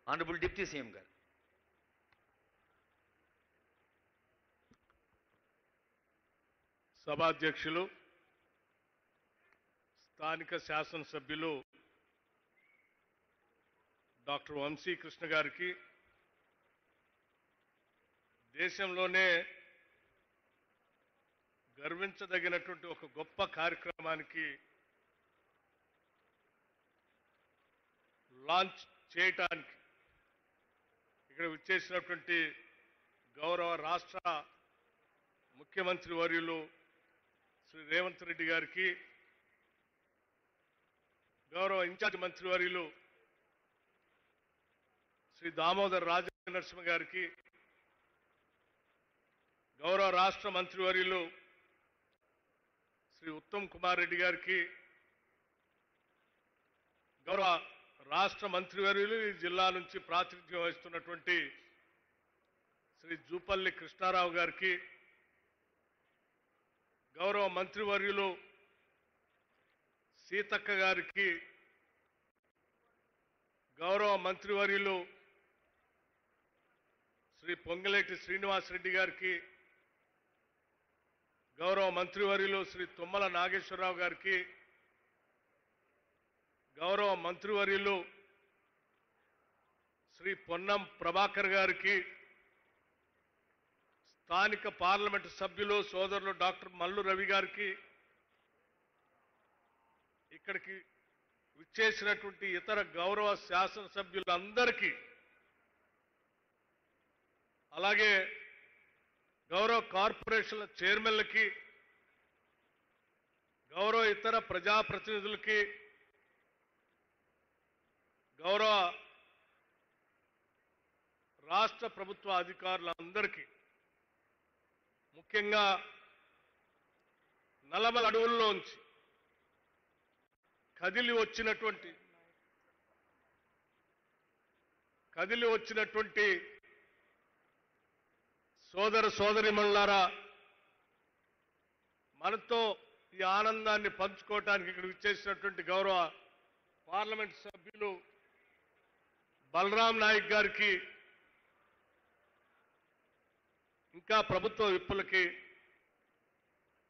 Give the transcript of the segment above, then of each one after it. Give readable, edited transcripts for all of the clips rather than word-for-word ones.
Honourable deputy CM గారు. సభాధ్యక్షులు, స్థానిక శాసనసభ్యులు డాక్టర్ వంశీకృష్ణ గారికి, దేశంలోనే గర్వించదగినటువంటి ఒక గొప్ప కార్యక్రమానికి లాంచ్ చేయటానికి ఇక్కడ విచ్చేసినటువంటి గౌరవ రాష్ట్ర ముఖ్యమంత్రి వర్యులు శ్రీ రేవంత్ రెడ్డి గారికి, గౌరవ ఇన్ఛార్జ్ మంత్రి వర్యులు శ్రీ దామోదర్ రాజనరసింహ గారికి, గౌరవ రాష్ట్ర మంత్రివర్యులు శ్రీ ఉత్తమ్ కుమార్ రెడ్డి గారికి, గౌరవ రాష్ట్ర మంత్రివర్యులు ఈ జిల్లా నుంచి ప్రాతినిధ్యం వహిస్తున్నటువంటి శ్రీ జూపల్లి కృష్ణారావు గారికి, గౌరవ మంత్రివర్యులు సీతక్క గారికి, గౌరవ మంత్రివర్యులు శ్రీ పొంగులేటి శ్రీనివాసరెడ్డి గారికి, గౌరవ మంత్రివర్యులు శ్రీ తుమ్మల నాగేశ్వరరావు గారికి, గౌరవ మంత్రివర్యులు శ్రీ పొన్నం ప్రభాకర్ గారికి, స్థానిక పార్లమెంటు సభ్యులు సోదరులు డాక్టర్ మల్లు రవి గారికి, ఇక్కడికి విచ్చేసినటువంటి ఇతర గౌరవ శాసనసభ్యులందరికీ, అలాగే గౌరవ కార్పొరేషన్ల చైర్మన్లకి, గౌరవ ఇతర ప్రజాప్రతినిధులకి, గౌరవ రాష్ట్ర ప్రభుత్వ అధికారులందరికీ, ముఖ్యంగా నల్లమల అడవుల్లోంచి కదిలి వచ్చినటువంటి సోదర సోదరీమణులారా, మనతో ఈ ఆనందాన్ని పంచుకోవటానికి ఇక్కడ విచ్చేసినటువంటి గౌరవ పార్లమెంట్ సభ్యులు బలరాం నాయక్ గారికి, ఇంకా ప్రభుత్వ విప్పులకి,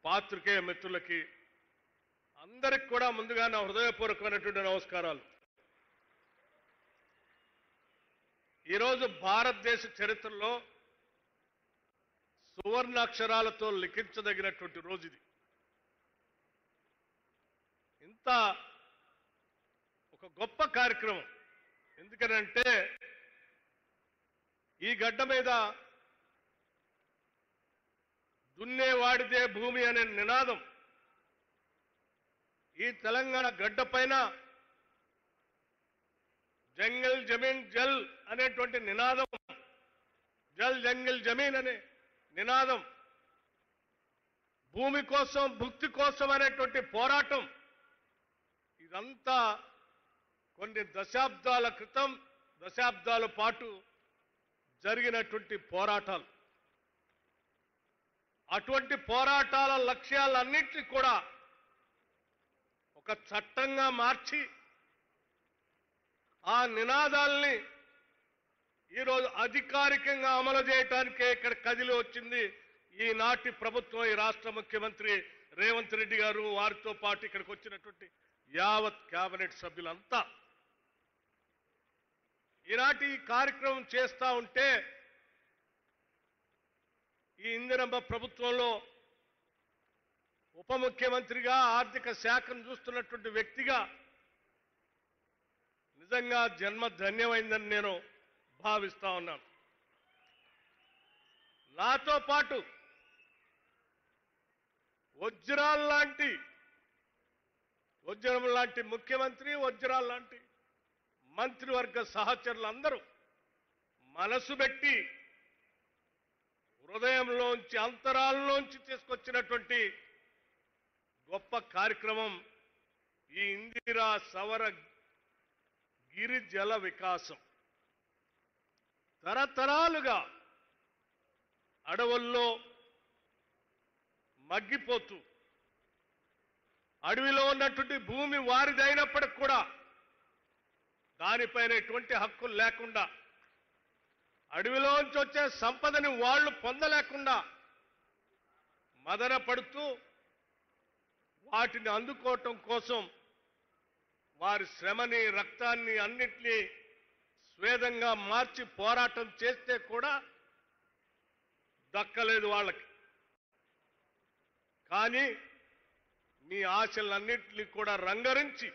పాత్రికేయ మిత్రులకి అందరికి కూడా ముందుగా నా హృదయపూర్వకమైనటువంటి నమస్కారాలు. ఈరోజు భారతదేశ చరిత్రలో సువర్ణాక్షరాలతో లిఖించదగినటువంటి రోజు ఇది. ఇంత ఒక గొప్ప కార్యక్రమం. ఎందుకనంటే ఈ గడ్డ మీద దున్నేవాడిదే భూమి అనే నినాదం, ఈ తెలంగాణ గడ్డ పైన జంగల్ జమీన్ జల్ అనేటువంటి నినాదం, జల్ జంగల్ జమీన్ అనే నినాదం, భూమి కోసం భుక్తి కోసం అనేటువంటి పోరాటం, ఇదంతా కొన్ని దశాబ్దాల క్రితం, దశాబ్దాల పాటు జరిగినటువంటి పోరాటాలు. అటువంటి పోరాటాల లక్ష్యాలన్నింటినీ కూడా ఒక చట్టంగా మార్చి ఆ నినాదాల్ని ఈరోజు అధికారికంగా అమలు చేయడానికే ఇక్కడ కదిలి వచ్చింది ఈనాటి ప్రభుత్వం, ఈ రాష్ట్ర ముఖ్యమంత్రి రేవంత్ రెడ్డి గారు, వారితో పాటు ఇక్కడికి వచ్చినటువంటి యావత్ కేబినెట్ సభ్యులంతా. ఈనాటి ఈ కార్యక్రమం చేస్తా ఉంటే ఈ ఇందిరమ్మ ప్రభుత్వంలో ఉప ముఖ్యమంత్రిగా ఆర్థిక శాఖను చూస్తున్నటువంటి వ్యక్తిగా నిజంగా జన్మ ధన్యమైందని నేను భావిస్తా ఉన్నాను. నాతో పాటు వజ్రం లాంటి ముఖ్యమంత్రి, వజ్రాల లాంటి మంత్రివర్గ సహచరులందరూ మనసు పెట్టి హృదయంలోంచి, అంతరాల్లోంచి తీసుకొచ్చినటువంటి గొప్ప కార్యక్రమం ఈ ఇందిరా సవర గిరిజల వికాసం. తరతరాలుగా అడవుల్లో మగ్గిపోతూ, అడవిలో ఉన్నటువంటి భూమి వారిదైనప్పటికి కూడా దానిపైన ఎటువంటి హక్కులు లేకుండా, అడవిలోంచి వచ్చే సంపదని వాళ్ళు పొందలేకుండా మదన పడుతూ వాటిని అందుకోవటం కోసం వారి శ్రమని, రక్తాన్ని అన్నిటినీ స్వేదంగా మార్చి పోరాటం చేస్తే కూడా దక్కలేదు వాళ్ళకి. కానీ మీ ఆశలన్నింటినీ కూడా రంగరించి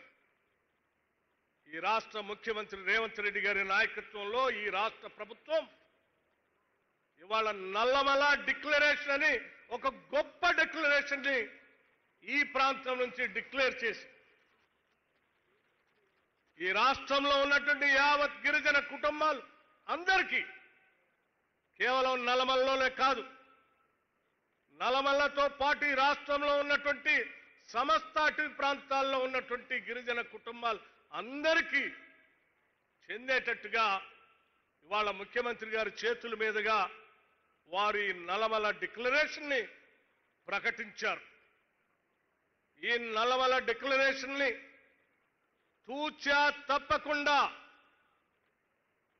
ఈ రాష్ట్ర ముఖ్యమంత్రి రేవంత్ రెడ్డి గారి నాయకత్వంలో ఈ రాష్ట్ర ప్రభుత్వం ఇవాళ నల్లమల డిక్లరేషన్ అని ఒక గొప్ప డిక్లరేషన్ ని ఈ ప్రాంతం నుంచి డిక్లేర్ చేసి ఈ రాష్ట్రంలో ఉన్నటువంటి యావత్ గిరిజన కుటుంబాలు అందరికీ, కేవలం నల్లమలలోనే కాదు, నల్లమలతో పాటు ఈ రాష్ట్రంలో ఉన్నటువంటి సమస్త అటవీ ప్రాంతాల్లో ఉన్నటువంటి గిరిజన కుటుంబాలు అందరికీ చెందేటట్టుగా ఇవాళ ముఖ్యమంత్రి గారి చేతుల మీదుగా వారు ఈ నల్లమల డిక్లరేషన్ ని ప్రకటించారు. ఈ నల్లమల డిక్లరేషన్ ని తూచా తప్పకుండా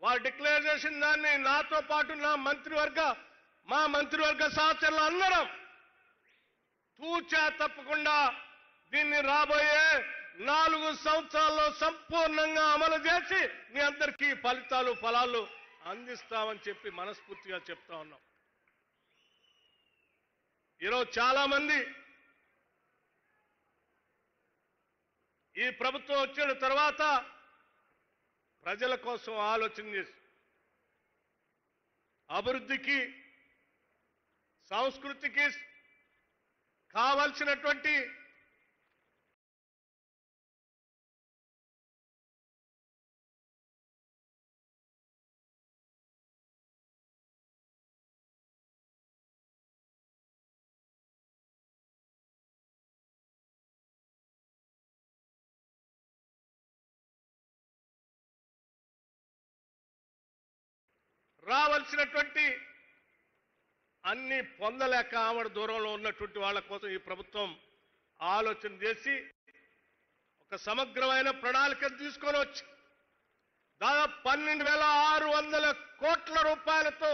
వారు డిక్లేర్ చేసిన దాన్ని నాతో పాటు మా మంత్రివర్గ సహచరులు అందరం తూచా తప్పకుండా దీన్ని రాబోయే 4 సంవత్సరాల్లో సంపూర్ణంగా అమలు చేసి మీ అందరికీ ఫలాలు అందిస్తామని చెప్పి మనస్ఫూర్తిగా చెప్తా ఉన్నాం. ఈరోజు చాలా మంది ఈ ప్రభుత్వం వచ్చిన తర్వాత ప్రజల కోసం ఆలోచన చేసి అభివృద్ధికి, సంస్కృతికి కావలసినటువంటి రావాల్సినటువంటి అన్ని పొందలేక ఆమడ దూరంలో ఉన్నటువంటి వాళ్ళ కోసం ఈ ప్రభుత్వం ఆలోచన చేసి ఒక సమగ్రమైన ప్రణాళికను తీసుకొని వచ్చి దాదాపు 12,600 కోట్ల రూపాయలతో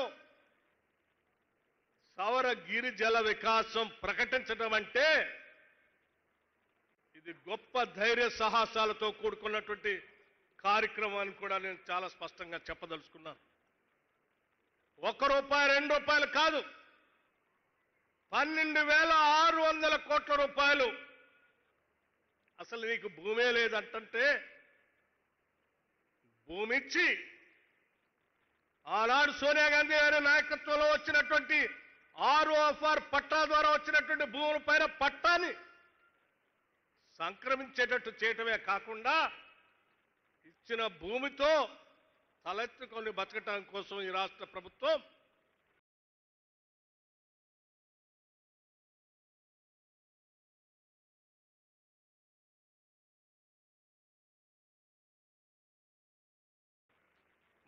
సౌర గిరి జల వికాసం ప్రకటించడం అంటే ఇది గొప్ప ధైర్య సాహసాలతో కూడుకున్నటువంటి కార్యక్రమం అని కూడా నేను చాలా స్పష్టంగా చెప్పదలుచుకున్నాను. ₹1, ₹2 కాదు, 12,600 కోట్ల రూపాయలు. అసలు నీకు భూమే లేదంటే భూమి ఇచ్చి ఆనాడు సోనియా గాంధీ గారి నాయకత్వంలో వచ్చినటువంటి ROFR పట్టా ద్వారా వచ్చినటువంటి భూముల పైన పట్టాన్ని సంక్రమించేటట్టు చేయటమే కాకుండా ఇచ్చిన భూమితో తలెత్తుకొని బతకటం కోసం ఈ రాష్ట్ర ప్రభుత్వం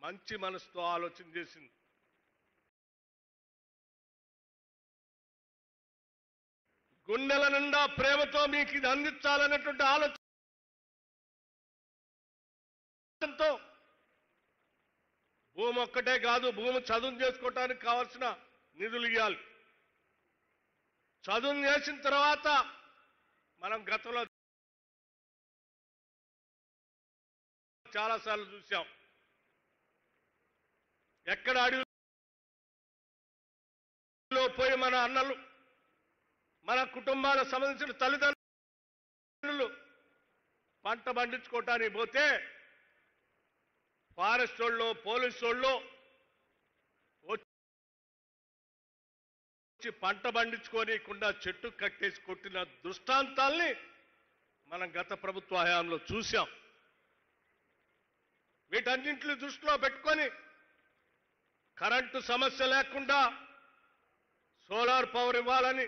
మంచి మనసుతో ఆలోచన చేసింది. గుండెల నిండా ప్రేమతో మీకు ఇది అందించాలనేటువంటి ఆలోచనతో భూమి ఒక్కటే కాదు, భూమి చదువు చేసుకోవటానికి కావాల్సిన నిధులు ఇవ్వాలి. చదువు చేసిన తర్వాత మనం గతంలో చాలాసార్లు చూసాం, ఎక్కడ అడవిలో పోయి మన అన్నలు, మన కుటుంబాలకు సంబంధించిన తల్లిదండ్రులు పంట పండించుకోవటానికి పోతే ఫారెస్ట్ వాళ్ళు, పోలీసు వాళ్ళు వచ్చి పంట పండించుకోనికుండా చెట్టు కట్టేసి కొట్టిన దృష్టాంతాల్ని మనం గత ప్రభుత్వ హయాంలో చూశాం. వీటన్నింటిని దృష్టిలో పెట్టుకొని కరెంటు సమస్య లేకుండా సోలార్ పవర్ ఇవ్వాలని,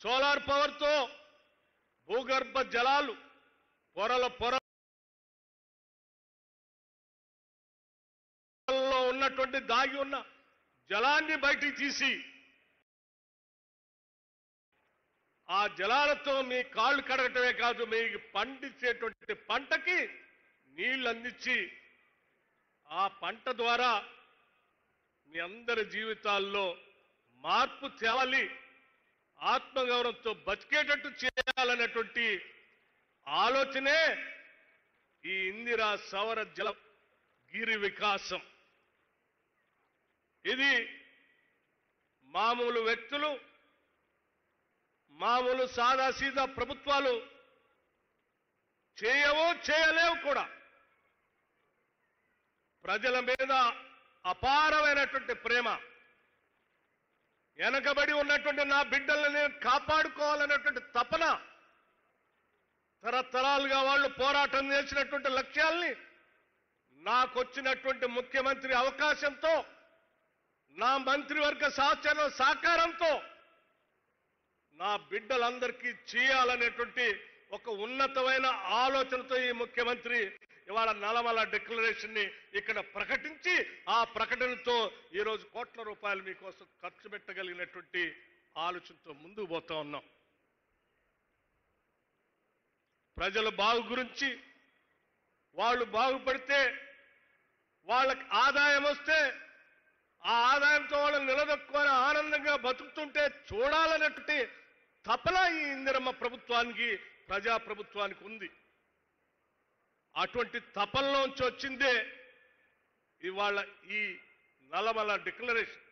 సోలార్ పవర్తో భూగర్భ జలాలు పొరల్లో ఉన్నటువంటి దాగి ఉన్న జలాన్ని బయటికి తీసి ఆ జలాలతో మీ కాళ్ళు కడగటమే కాదు, మీకు పండించేటువంటి పంటకి నీళ్లు అందించి ఆ పంట ద్వారా మీ అందరి జీవితాల్లో మార్పు తేవాలి, ఆత్మగౌరవంతో బతికేటట్టు చేయాలనేటువంటి ఆలోచనే ఈ ఇందిరా సౌర జల గిరి వికాసం. ఇది మామూలు వ్యక్తులు, మామూలు సాదాసీదా ప్రభుత్వాలు చేయలేవు కూడా. ప్రజల మీద అపారమైనటువంటి ప్రేమ, వెనకబడి ఉన్నటువంటి నా బిడ్డలను నేను కాపాడుకోవాలనేటువంటి తపన, తరతరాలుగా వాళ్ళు పోరాటం చేసినటువంటి లక్ష్యాల్ని నాకొచ్చినటువంటి ముఖ్యమంత్రి అవకాశంతో, నా మంత్రివర్గ సహకారంతో నా బిడ్డలందరికీ చేయాలనేటువంటి ఒక ఉన్నతమైన ఆలోచనతో ఈ ముఖ్యమంత్రి ఇవాళ నల్లమల డిక్లరేషన్ ని ఇక్కడ ప్రకటించి, ఆ ప్రకటనతో ఈరోజు కోట్ల రూపాయలు మీకోసం ఖర్చు పెట్టగలిగినటువంటి ఆలోచనతో ముందుకు పోతా ఉన్నాం. ప్రజల బాగు గురించి, వాళ్ళు బాగుపడితే, వాళ్ళకి ఆదాయం వస్తే, ఆ ఆదాయంతో వాళ్ళు నిలదొక్కుని ఆనందంగా బతుకుతుంటే చూడాలన్నటువంటి తపన ఈ ఇందిరమ్మ ప్రభుత్వానికి, ప్రజాప్రభుత్వానికి ఉంది. అటువంటి తపనలోంచి వచ్చిందే ఇవాళ ఈ నల్లమల డిక్లరేషన్.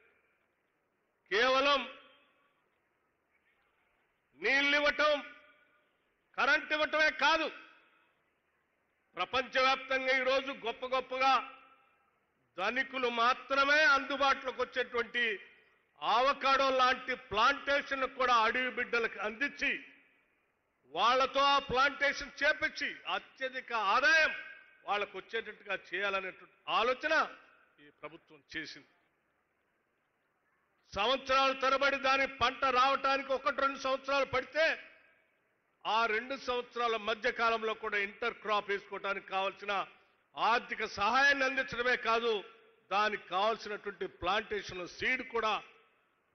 కేవలం నీళ్ళు ఇవ్వటం, కరెంట్ ఇవ్వటమే కాదు, ప్రపంచవ్యాప్తంగా ఈరోజు గొప్పగా ధనికులు మాత్రమే అందుబాటులోకి వచ్చేటువంటి ఆవకాడో లాంటి ప్లాంటేషన్ కూడా అడవి బిడ్డలకు అందించి, వాళ్లతో ఆ ప్లాంటేషన్ చేపించి అత్యధిక ఆదాయం వాళ్ళకు వచ్చేటట్టుగా చేయాలనేటువంటి ఆలోచన ఈ ప్రభుత్వం చేసింది. సంవత్సరాల తరబడి దాని పంట రావటానికి 1-2 సంవత్సరాలు పడితే, ఆ 2 సంవత్సరాల మధ్య కాలంలో కూడా ఇంటర్ క్రాప్ వేసుకోవడానికి కావాల్సిన ఆర్థిక సహాయాన్ని అందించడమే కాదు, దానికి కావాల్సినటువంటి ప్లాంటేషన్ సీడ్ కూడా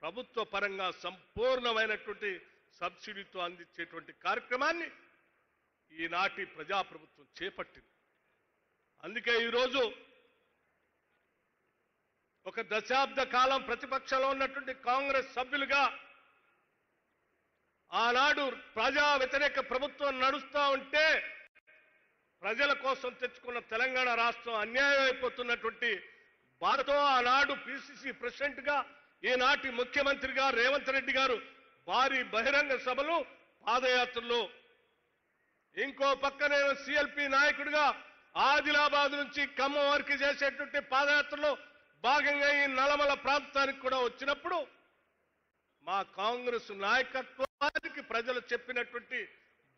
ప్రభుత్వ పరంగా సంపూర్ణమైనటువంటి సబ్సిడీతో అందించేటువంటి కార్యక్రమాన్ని ఈనాటి ప్రజాప్రభుత్వం చేపట్టింది. అందుకే ఈరోజు ఒక దశాబ్ద కాలం ప్రతిపక్షంలో ఉన్నటువంటి కాంగ్రెస్ సభ్యులుగా ఆనాడు ప్రజా వ్యతిరేక ప్రభుత్వం నడుస్తూ ఉంటే, ప్రజల కోసం తెచ్చుకున్న తెలంగాణ రాష్ట్రం అన్యాయం అయిపోతున్నటువంటి బాధతో ఆనాడు పిసిసి ప్రెసిడెంట్ గా, ఈనాటి ముఖ్యమంత్రిగా రేవంత్ రెడ్డి గారు భారీ బహిరంగ సభలు, పాదయాత్రలు, ఇంకో పక్కనే సిఎల్పి నాయకుడిగా ఆదిలాబాద్ నుంచి ఖమ్మం వరకు చేసేటువంటి పాదయాత్రలో భాగంగా ఈ నల్లమల ప్రాంతానికి కూడా వచ్చినప్పుడు, మా కాంగ్రెస్ నాయకత్వానికి ప్రజలు చెప్పినటువంటి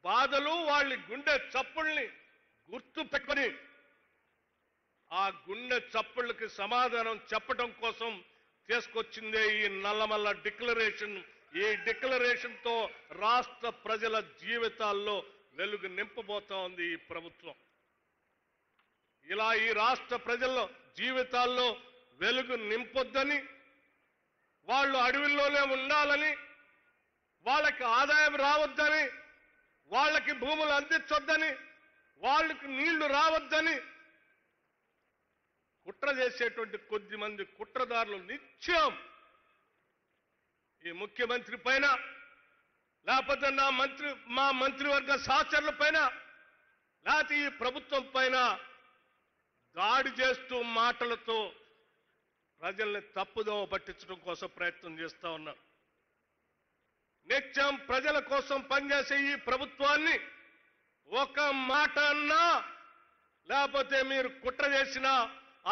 బాధలు, వాళ్ళ గుండె చప్పుల్ని గుర్తు పెట్టుకొని ఆ గుండె చప్పుళ్ళకి సమాధానం చెప్పడం కోసం తీసుకొచ్చిందే ఈ నల్లమల డిక్లరేషన్. ఈ డిక్లరేషన్ తో రాష్ట్ర ప్రజల జీవితాల్లో వెలుగు నింపబోతా ఉంది ఈ ప్రభుత్వం. ఇలా ఈ రాష్ట్ర ప్రజల జీవితాల్లో వెలుగు నింపొద్దని, వాళ్ళు అడవుల్లోనే ఉండాలని, వాళ్ళకి ఆదాయం రావద్దని, వాళ్ళకి భూములు అందించొద్దని, వాళ్ళకి నీళ్లు రావద్దని కుట్ర చేసేటువంటి కొద్ది మంది కుట్రదారులు నిత్యం ఈ ముఖ్యమంత్రి పైన, లేకపోతే మా మంత్రివర్గ సహచరుల పైన, లేకపోతే ఈ ప్రభుత్వం పైన దాడి చేస్తూ మాటలతో ప్రజల్ని తప్పుదోవ పట్టించడం కోసం ప్రయత్నం చేస్తా ఉన్నారు. నిత్యం ప్రజల కోసం పనిచేసే ఈ ప్రభుత్వాన్ని ఒక మాట అన్నా, లేకపోతే మీరు కుట్ర చేసినా,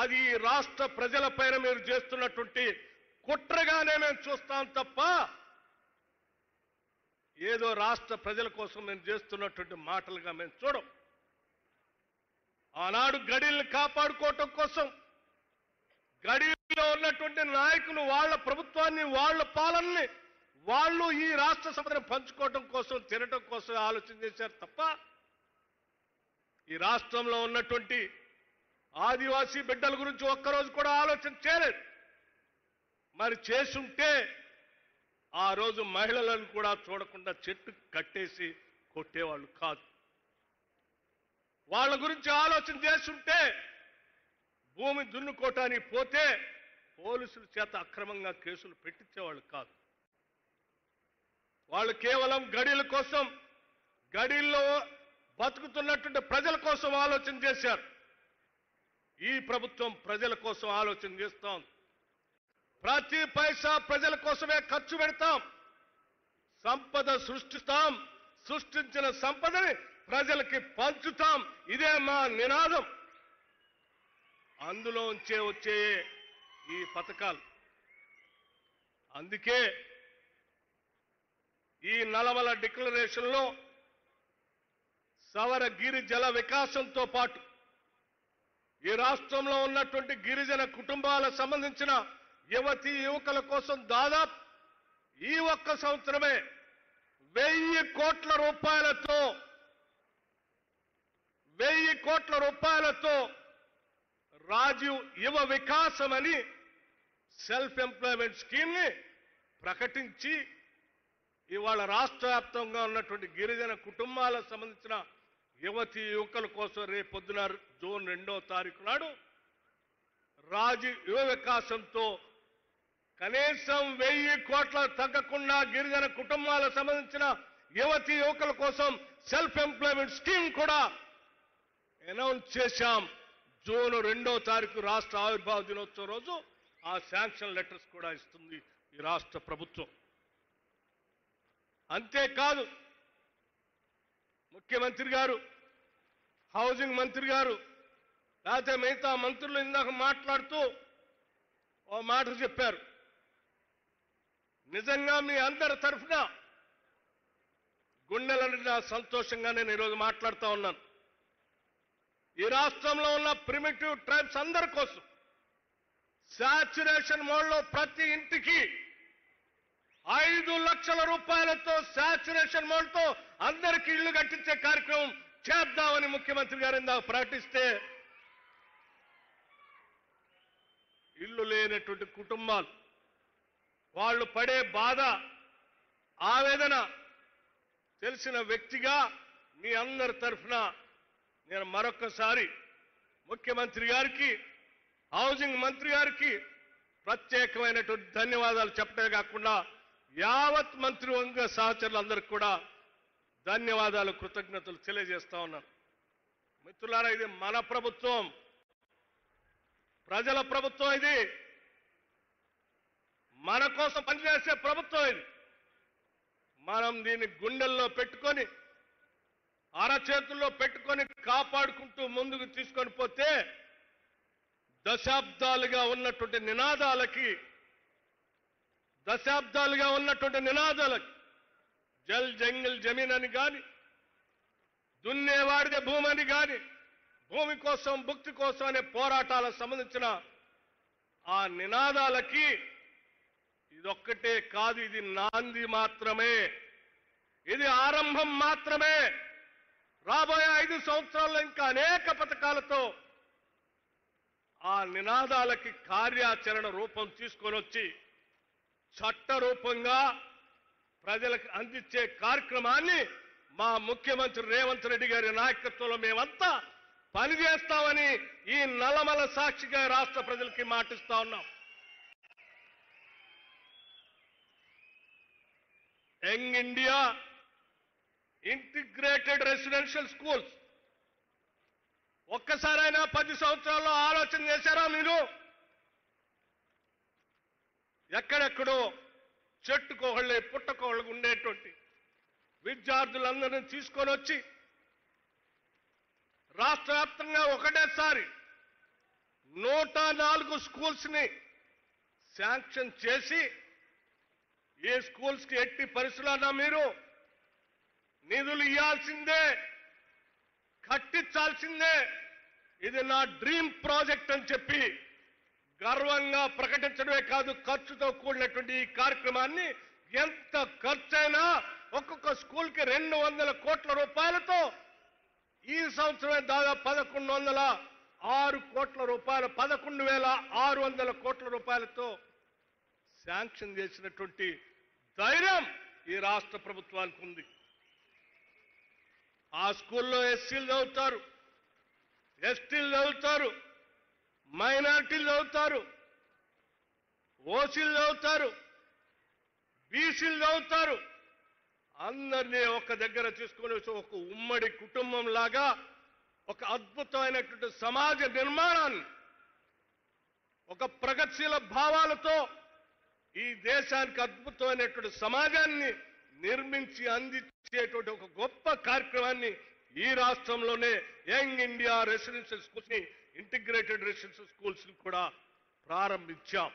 అది ఈ రాష్ట్ర ప్రజల పైన మీరు చేస్తున్నటువంటి కుట్రగానే మేము చూస్తాం తప్ప, ఏదో రాష్ట్ర ప్రజల కోసం మేము చేస్తున్నటువంటి మాటలుగా మేము చూడం. ఆనాడు గడిల్ని కాపాడుకోవటం కోసం గడిలో ఉన్నటువంటి నాయకులు వాళ్ళ ప్రభుత్వాన్ని, వాళ్ళ పాలనని వాళ్ళు ఈ రాష్ట్ర సంపదను పంచుకోవటం కోసం, తినటం కోసం ఆలోచన చేశారు తప్ప, ఈ రాష్ట్రంలో ఉన్నటువంటి ఆదివాసీ బిడ్డల గురించి ఒక్కరోజు కూడా ఆలోచన చేయలేదు. మరి చేసుంటే ఆ రోజు మహిళలను కూడా చూడకుండా చెట్టు కట్టేసి కొట్టేవాళ్ళు కాదు. వాళ్ళ గురించి ఆలోచన చేస్తుంటే భూమి దున్నుకోవటానికి పోతే పోలీసుల చేత అక్రమంగా కేసులు పెట్టించేవాళ్ళు కాదు. వాళ్ళు కేవలం గడీల కోసం, గడీల్లో బతుకుతున్నటువంటి ప్రజల కోసం ఆలోచన చేశారు. ఈ ప్రభుత్వం ప్రజల కోసం ఆలోచన చేస్తాం. ప్రతి పైసా ప్రజల కోసమే ఖర్చు పెడతాం. సంపద సృష్టిస్తాం. సృష్టించిన సంపదని ప్రజలకి పంచుతాం. ఇదే మా నినాదం. అందులోంచే వచ్చే ఈ పథకాలు. అందుకే ఈ నల్లమల డిక్లరేషన్లో సవర గిరిజల వికాసంతో పాటు ఈ రాష్ట్రంలో ఉన్నటువంటి గిరిజన కుటుంబాలకు సంబంధించిన యువతీ యువకుల కోసం దాదాపు ఈ ఒక్క సంవత్సరమే 1000 కోట్ల రూపాయలతో రాజీవ్ యువ వికాసం అని సెల్ఫ్ ఎంప్లాయ్మెంట్ స్కీమ్ ని ప్రకటించి ఇవాళ రాష్ట్ర వ్యాప్తంగా ఉన్నటువంటి గిరిజన కుటుంబాలకు సంబంధించిన యువతీ యువకుల కోసం రేపొద్దున జూన్ 2వ తారీఖు నాడు రాజీవ్ యువ వికాసంతో కనీసం 1000 కోట్ల తగ్గకుండా గిరిజన కుటుంబాలకు సంబంధించిన యువతీ యువకుల కోసం సెల్ఫ్ ఎంప్లాయ్మెంట్ స్కీమ్ కూడా అనౌన్స్ చేశాం. జూన్ 2వ తారీఖు రాష్ట్ర ఆవిర్భావ దినోత్సవం రోజు ఆ శాంక్షన్ లెటర్స్ కూడా ఇస్తుంది ఈ రాష్ట్ర ప్రభుత్వం. అంతేకాదు ముఖ్యమంత్రి గారు, హౌసింగ్ మంత్రి గారు, లేకపోతే మిగతా మంత్రులు ఇందాక మాట్లాడుతూ ఓ మాట చెప్పారు. నిజంగా మీ అందరి తరఫున గుండెల నిండా సంతోషంగా నేను ఈరోజు మాట్లాడుతూ ఉన్నాను. ఈ రాష్ట్రంలో ఉన్న ప్రిమిటివ్ ట్రైబ్స్ అందరి కోసం శాచ్యురేషన్ మోడ్లో ప్రతి ఇంటికి 5 లక్షల రూపాయలతో శాచ్యురేషన్ మోడ్తో అందరికీ ఇళ్లు కట్టించే కార్యక్రమం చేద్దామని ముఖ్యమంత్రి గారు ఇందాక ప్రకటిస్తే ఇల్లు లేనటువంటి కుటుంబాలు వాళ్ళు పడే బాధ, ఆవేదన తెలిసిన వ్యక్తిగా మీ అందరి తరఫున నేను మరొకసారి ముఖ్యమంత్రి గారికి, హౌసింగ్ మంత్రి గారికి ప్రత్యేకమైనటువంటి ధన్యవాదాలు చెప్పడమే కాకుండా యావత్ మంత్రివర్గ సహచరులందరికీ కూడా ధన్యవాదాలు, కృతజ్ఞతలు తెలియజేస్తా ఉన్నాను. మిత్రులారా, ఇది మన ప్రభుత్వం, ప్రజల ప్రభుత్వం. ఇది మన కోసం పనిచేసే ప్రభుత్వం. ఇది మనం దీన్ని గుండెల్లో పెట్టుకొని, అరచేతుల్లో పెట్టుకొని కాపాడుకుంటూ ముందుకు తీసుకొని పోతే దశాబ్దాలుగా ఉన్నటువంటి నినాదాలకి జల్ జంగిల్ జమీన్ అని కానీ, దున్నేవాడిదే భూమి అని కానీ, భూమి కోసం భుక్తి కోసం అనే పోరాటాలకు సంబంధించిన ఆ నినాదాలకి ఇదొక్కటే కాదు. ఇది నాంది మాత్రమే. ఇది ఆరంభం మాత్రమే. రాబోయే 5 సంవత్సరాల్లో ఇంకా అనేక పథకాలతో ఆ నినాదాలకి కార్యాచరణ రూపం తీసుకొని వచ్చి చట్ట రూపంగా ప్రజలకు అందించే కార్యక్రమాన్ని మా ముఖ్యమంత్రి రేవంత్ రెడ్డి గారి నాయకత్వంలో మేమంతా పనిచేస్తామని ఈ నల్లమల సాక్షిగా రాష్ట్ర ప్రజలకి మాటిస్తా ఉన్నాం. Young India integrated residential schools ఒక్కసారైనా 10 సంవత్సరాల్లో ఆలోచన చేశారా మీరు? ఎక్కడెక్కడో చెట్టుకోహళ్ళే పుట్టకోహళ్ళు ఉండేటువంటి విద్యార్థులందరినీ తీసుకొని వచ్చి రాష్ట్ర వ్యాప్తంగా ఒకటేసారి 104 స్కూల్స్ ని శాంక్షన్ చేసి, ఏ స్కూల్స్ కి ఎట్టి పరిస్థితులన్నా మీరు నిధులు ఇవ్వాల్సిందే, కట్టించాల్సిందే, ఇది నా డ్రీమ్ ప్రాజెక్ట్ అని చెప్పి గర్వంగా ప్రకటించడమే కాదు, ఖర్చుతో కూడినటువంటి ఈ కార్యక్రమాన్ని ఎంత ఖర్చైనా ఒక్కొక్క స్కూల్కి 200 కోట్ల రూపాయలతో ఈ సంవత్సరమే దాదాపు 1106 కోట్ల రూపాయలు, 11,600 కోట్ల రూపాయలతో శాంక్షన్ చేసినటువంటి ధైర్యం ఈ రాష్ట్ర ప్రభుత్వానికి ఉంది. ఆ స్కూల్లో ఎస్సీలు చదువుతారు, ఎస్టీలు చదువుతారు, మైనారిటీలు చదువుతారు, ఓసీలు చదువుతారు, బీసీలు చదువుతారు. అందరినీ ఒక దగ్గర తీసుకొని ఒక ఉమ్మడి కుటుంబం లాగా ఒక అద్భుతమైనటువంటి సమాజ నిర్మాణాన్ని, ఒక ప్రగతిశీల భావాలతో ఈ దేశానికి అద్భుతమైనటువంటి సమాజాన్ని నిర్మించి అందించేటువంటి ఒక గొప్ప కార్యక్రమాన్ని ఈ రాష్ట్రంలోనే యంగ్ ఇండియా రెసిడెన్షియల్ స్కూల్స్ ని, ఇంటిగ్రేటెడ్ రెసిడెన్షియల్ స్కూల్స్ ని కూడా ప్రారంభించాం.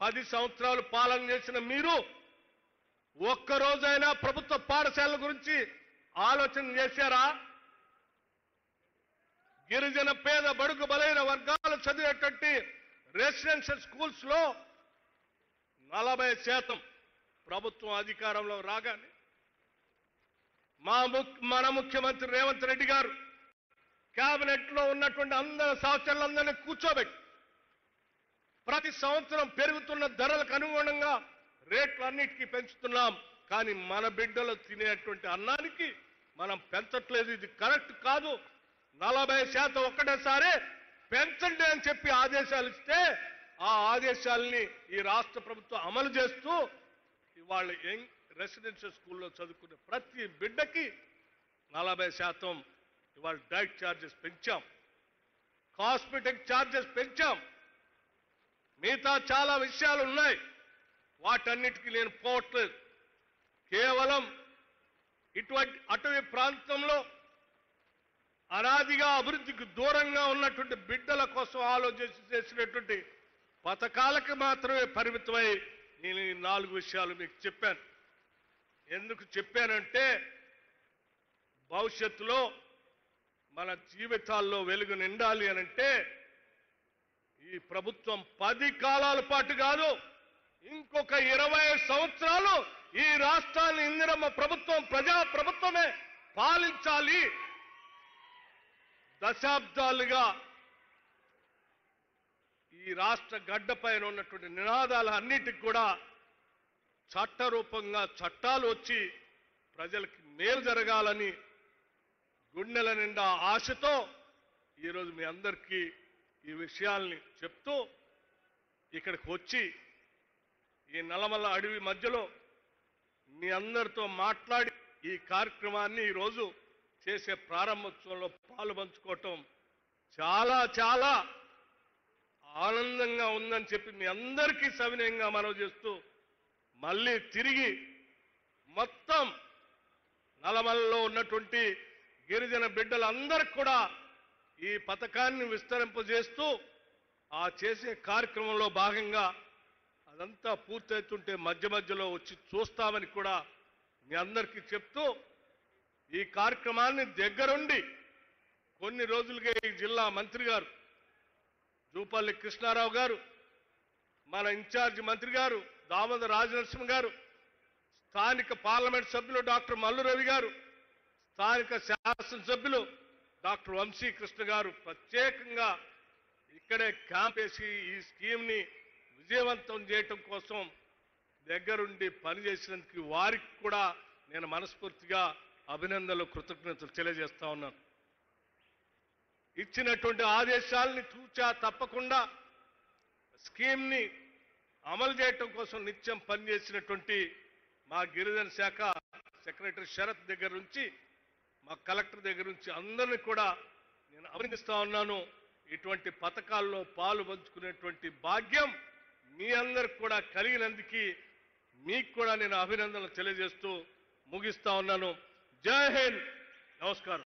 10 సంవత్సరాలు పాలన చేసిన మీరు ఒక్కరోజైనా ప్రభుత్వ పాఠశాలల గురించి ఆలోచన చేశారా? గిరిజన పేద బడుగు బలైన వర్గాలు చదివేటువంటి రెసిడెన్షియల్ స్కూల్స్ లో 40% ప్రభుత్వం అధికారంలో రాగానే మన ముఖ్యమంత్రి రేవంత్ రెడ్డి గారు కేబినెట్ లో ఉన్నటువంటి అందరి సహచరులందరినీ కూర్చోబెట్టి ప్రతి సంవత్సరం పెరుగుతున్న ధరలకు అనుగుణంగా రేట్లు అన్నిటికీ పెంచుతున్నాం. కానీ మన బిడ్డలు తినేటువంటి అన్నానికి మనం పెంచట్లేదు. ఇది కరెక్ట్ కాదు. 40% ఒక్కటేసారి పెంచండి అని చెప్పి ఆదేశాలు ఇస్తే ఆ ఆదేశాలని ఈ రాష్ట్ర ప్రభుత్వం అమలు చేస్తూ ఇవాళ యంగ్ రెసిడెన్షియల్ స్కూల్లో చదువుకునే ప్రతి బిడ్డకి 40% ఇవాళ డైట్ ఛార్జెస్ పెంచాం, కాస్మెటిక్ ఛార్జెస్ పెంచాం. మిగతా చాలా విషయాలు ఉన్నాయి, వాటన్నిటికీ నేను పోవట్లేదు. కేవలం ఇటువంటి అటవీ ప్రాంతంలో అనాదిగా అభివృద్ధికి దూరంగా ఉన్నటువంటి బిడ్డల కోసం ఆలోచించి చేసినటువంటి పథకాలకు మాత్రమే పరిమితమై నేను ఈ 4 విషయాలు మీకు చెప్పాను. ఎందుకు చెప్పానంటే భవిష్యత్తులో మన జీవితాల్లో వెలుగు నిండాలి అనంటే ఈ ప్రభుత్వం 10 కాలాల పాటు కాదు, ఇంకొక 20 సంవత్సరాలు ఈ రాష్ట్రాన్ని ఇందిరమ్మ ప్రభుత్వం, ప్రజా ప్రభుత్వమే పాలించాలి. దశాబ్దాలుగా ఈ రాష్ట్ర గడ్డపైన ఉన్నటువంటి నినాదాలు అన్నిటికి కూడా చట్టరూపంగా చట్టాలు వచ్చి ప్రజలకి మేలు జరగాలని గుండెల నిండా ఆశతో ఈరోజు మీ అందరికీ ఈ విషయాల్ని చెప్తూ ఇక్కడికి వచ్చి ఈ నల్లమల్ల అడవి మధ్యలో మీ అందరితో మాట్లాడి ఈ కార్యక్రమాన్ని ఈరోజు చేసే ప్రారంభోత్సవంలో పాలు పంచుకోవటం చాలా చాలా ఆనందంగా ఉందని చెప్పి మీ అందరికీ సవినయంగా మనవి చేస్తూ మళ్ళీ తిరిగి మొత్తం నల్లమల్లలో ఉన్నటువంటి గిరిజన బిడ్డలందరికీ కూడా ఈ పథకాన్ని విస్తరింపజేస్తూ ఆ చేసే కార్యక్రమంలో భాగంగా అదంతా పూర్తవుతుంటే మధ్య మధ్యలో వచ్చి చూస్తామని కూడా మీ అందరికీ చెప్తూ ఈ కార్యక్రమాన్ని దగ్గరుండి కొన్ని రోజులుగా ఈ జిల్లా మంత్రి గారు జూపల్లి కృష్ణారావు గారు, మన ఇన్ఛార్జి మంత్రి గారు దామోదర రాజనరసింహ గారు, స్థానిక పార్లమెంట్ సభ్యులు డాక్టర్ మల్లు రవి గారు, స్థానిక శాసనసభ్యులు డాక్టర్ వంశీకృష్ణ గారు ప్రత్యేకంగా ఇక్కడే క్యాంప్ వేసి ఈ స్కీమ్ని విజయవంతం చేయటం కోసం దగ్గరుండి పనిచేసినందుకు వారికి కూడా నేను మనస్ఫూర్తిగా అభినందనలు, కృతజ్ఞతలు తెలియజేస్తా ఉన్నాను. ఇచ్చినటువంటి ఆదేశాలని తూచా తప్పకుండా స్కీమ్ని అమలు చేయటం కోసం నిత్యం పనిచేసినటువంటి మా గిరిజన శాఖ సెక్రటరీ శరత్ దగ్గర నుంచి మా కలెక్టర్ దగ్గర నుంచి అందరినీ కూడా నేను అభినందిస్తా ఉన్నాను. ఇటువంటి పథకాల్లో పాలు పంచుకునేటువంటి భాగ్యం మీ అందరికి కూడా కలిగినందుకు మీకు కూడా నేను అభినందనలు తెలియజేస్తూ ముగిస్తా ఉన్నాను. జై హింద్, నమస్కారం.